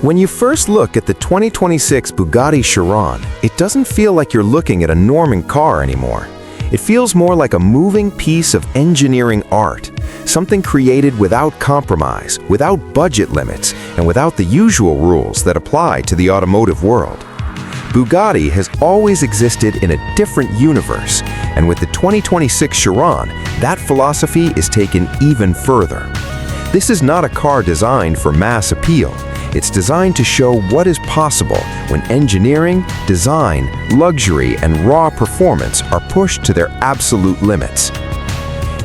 When you first look at the 2026 Bugatti Chiron, it doesn't feel like you're looking at a Norman car anymore. It feels more like a moving piece of engineering art, something created without compromise, without budget limits, and without the usual rules that apply to the automotive world. Bugatti has always existed in a different universe, and with the 2026 Chiron, that philosophy is taken even further. This is not a car designed for mass appeal. It's designed to show what is possible when engineering, design, luxury, and raw performance are pushed to their absolute limits.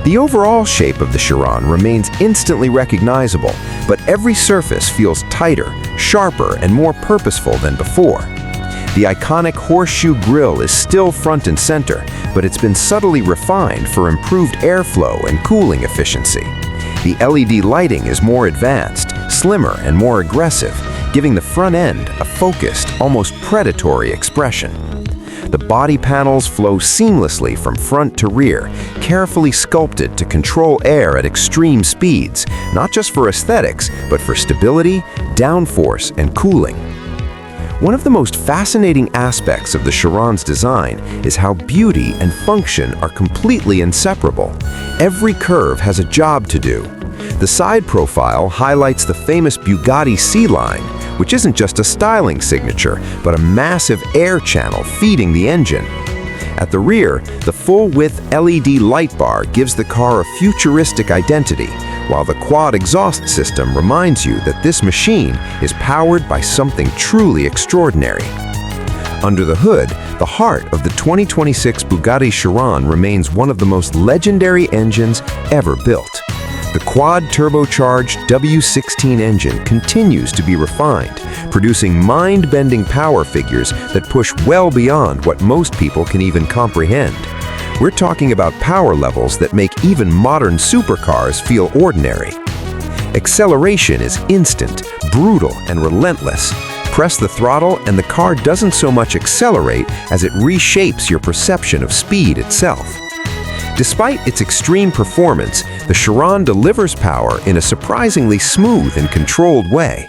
The overall shape of the Chiron remains instantly recognizable, but every surface feels tighter, sharper, and more purposeful than before. The iconic horseshoe grille is still front and center, but it's been subtly refined for improved airflow and cooling efficiency. The LED lighting is more advanced, slimmer, and more aggressive, giving the front end a focused, almost predatory expression. The body panels flow seamlessly from front to rear, carefully sculpted to control air at extreme speeds, not just for aesthetics, but for stability, downforce, and cooling. One of the most fascinating aspects of the Chiron's design is how beauty and function are completely inseparable. Every curve has a job to do. The side profile highlights the famous Bugatti C-line, which isn't just a styling signature, but a massive air channel feeding the engine. At the rear, the full-width LED light bar gives the car a futuristic identity, while the quad exhaust system reminds you that this machine is powered by something truly extraordinary. Under the hood, the heart of the 2026 Bugatti Chiron remains one of the most legendary engines ever built. The quad-turbocharged W16 engine continues to be refined, producing mind-bending power figures that push well beyond what most people can even comprehend. We're talking about power levels that make even modern supercars feel ordinary. Acceleration is instant, brutal, and relentless. Press the throttle and the car doesn't so much accelerate as it reshapes your perception of speed itself. Despite its extreme performance, the Chiron delivers power in a surprisingly smooth and controlled way.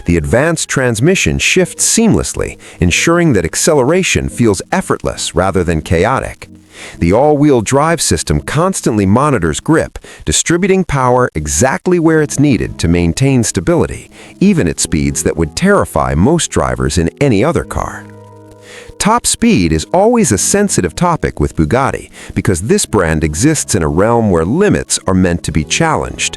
The advanced transmission shifts seamlessly, ensuring that acceleration feels effortless rather than chaotic. The all-wheel drive system constantly monitors grip, distributing power exactly where it's needed to maintain stability, even at speeds that would terrify most drivers in any other car. Top speed is always a sensitive topic with Bugatti because this brand exists in a realm where limits are meant to be challenged.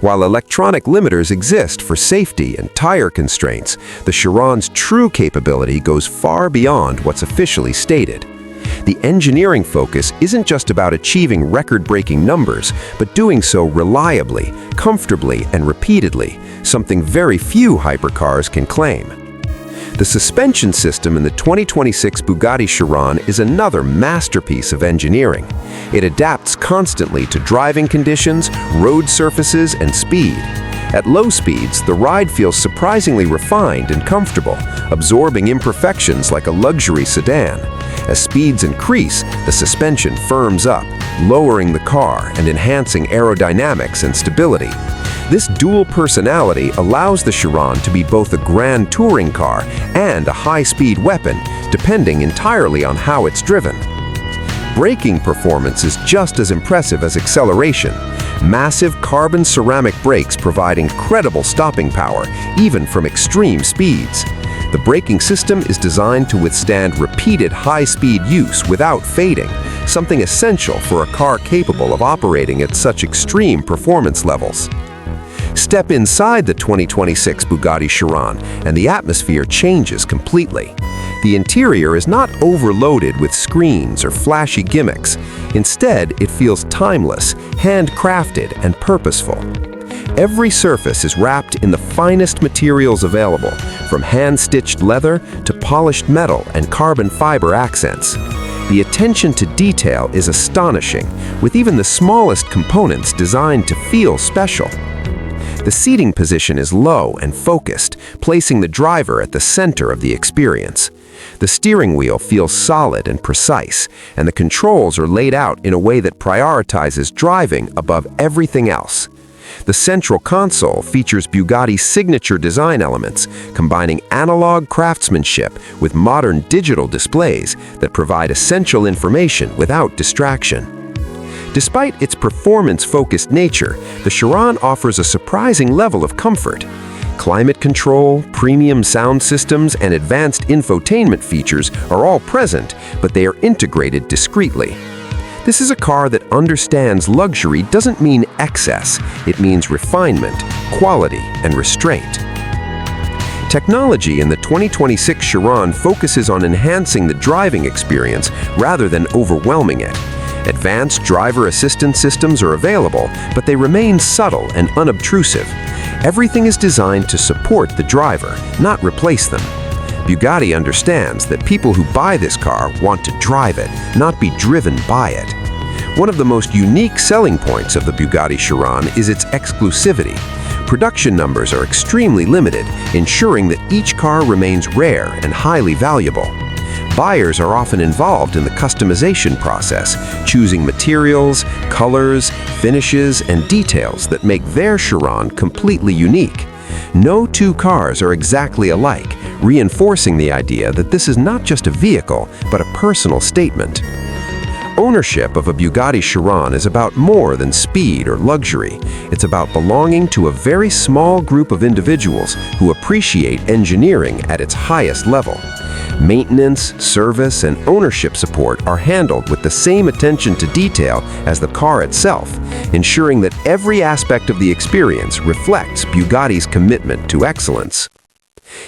While electronic limiters exist for safety and tire constraints, the Chiron's true capability goes far beyond what's officially stated. The engineering focus isn't just about achieving record-breaking numbers, but doing so reliably, comfortably, and repeatedly, something very few hypercars can claim. The suspension system in the 2026 Bugatti Chiron is another masterpiece of engineering. It adapts constantly to driving conditions, road surfaces, and speed. At low speeds, the ride feels surprisingly refined and comfortable, absorbing imperfections like a luxury sedan. As speeds increase, the suspension firms up, lowering the car and enhancing aerodynamics and stability. This dual personality allows the Chiron to be both a grand touring car and a high-speed weapon, depending entirely on how it's driven. Braking performance is just as impressive as acceleration. Massive carbon ceramic brakes provide incredible stopping power, even from extreme speeds. The braking system is designed to withstand repeated high-speed use without fading, something essential for a car capable of operating at such extreme performance levels. Step inside the 2026 Bugatti Chiron, and the atmosphere changes completely. The interior is not overloaded with screens or flashy gimmicks. Instead, it feels timeless, handcrafted, and purposeful. Every surface is wrapped in the finest materials available, from hand-stitched leather to polished metal and carbon fiber accents. The attention to detail is astonishing, with even the smallest components designed to feel special. The seating position is low and focused, placing the driver at the center of the experience. The steering wheel feels solid and precise, and the controls are laid out in a way that prioritizes driving above everything else. The central console features Bugatti's signature design elements, combining analog craftsmanship with modern digital displays that provide essential information without distraction. Despite its performance-focused nature, the Chiron offers a surprising level of comfort. Climate control, premium sound systems, and advanced infotainment features are all present, but they are integrated discreetly. This is a car that understands luxury doesn't mean excess, it means refinement, quality, and restraint. Technology in the 2026 Chiron focuses on enhancing the driving experience rather than overwhelming it. Advanced driver assistance systems are available, but they remain subtle and unobtrusive. Everything is designed to support the driver, not replace them. Bugatti understands that people who buy this car want to drive it, not be driven by it. One of the most unique selling points of the Bugatti Chiron is its exclusivity. Production numbers are extremely limited, ensuring that each car remains rare and highly valuable. Buyers are often involved in the customization process, choosing materials, colors, finishes, and details that make their Chiron completely unique. No two cars are exactly alike, reinforcing the idea that this is not just a vehicle, but a personal statement. Ownership of a Bugatti Chiron is about more than speed or luxury. It's about belonging to a very small group of individuals who appreciate engineering at its highest level. Maintenance, service, and ownership support are handled with the same attention to detail as the car itself, ensuring that every aspect of the experience reflects Bugatti's commitment to excellence.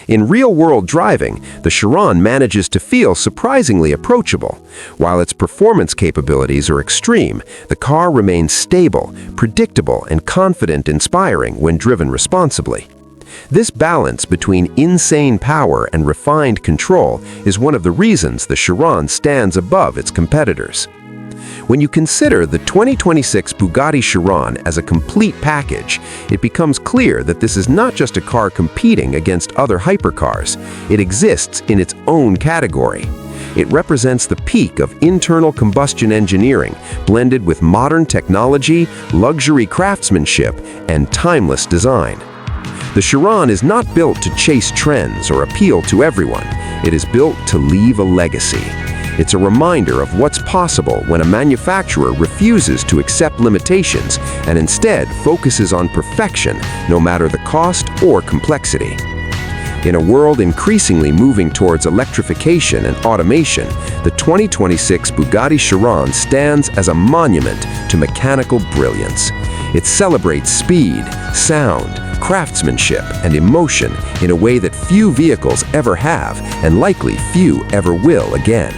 In real-world driving, the Chiron manages to feel surprisingly approachable. While its performance capabilities are extreme, the car remains stable, predictable, and confidence-inspiring when driven responsibly. This balance between insane power and refined control is one of the reasons the Chiron stands above its competitors. When you consider the 2026 Bugatti Chiron as a complete package, it becomes clear that this is not just a car competing against other hypercars. It exists in its own category. It represents the peak of internal combustion engineering, blended with modern technology, luxury craftsmanship, and timeless design. The Chiron is not built to chase trends or appeal to everyone. It is built to leave a legacy. It's a reminder of what's possible when a manufacturer refuses to accept limitations and instead focuses on perfection, no matter the cost or complexity. In a world increasingly moving towards electrification and automation, the 2026 Bugatti Chiron stands as a monument to mechanical brilliance. It celebrates speed, sound, craftsmanship, and emotion in a way that few vehicles ever have, and likely few ever will again.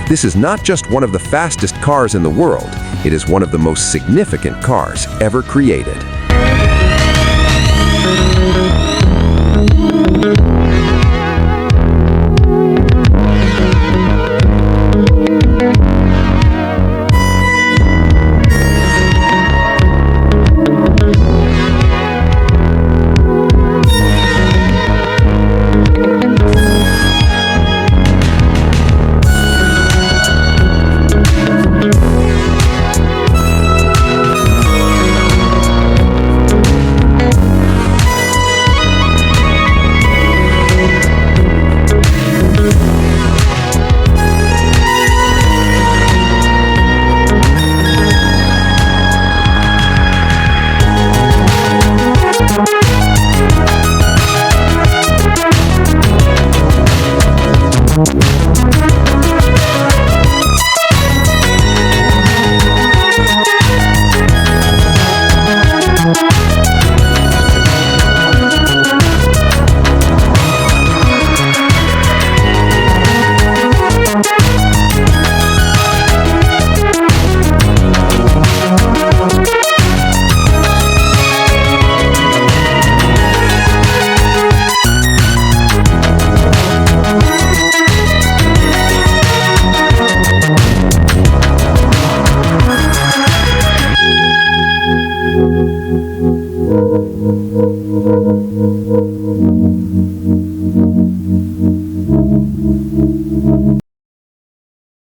This is not just one of the fastest cars in the world, it is one of the most significant cars ever created.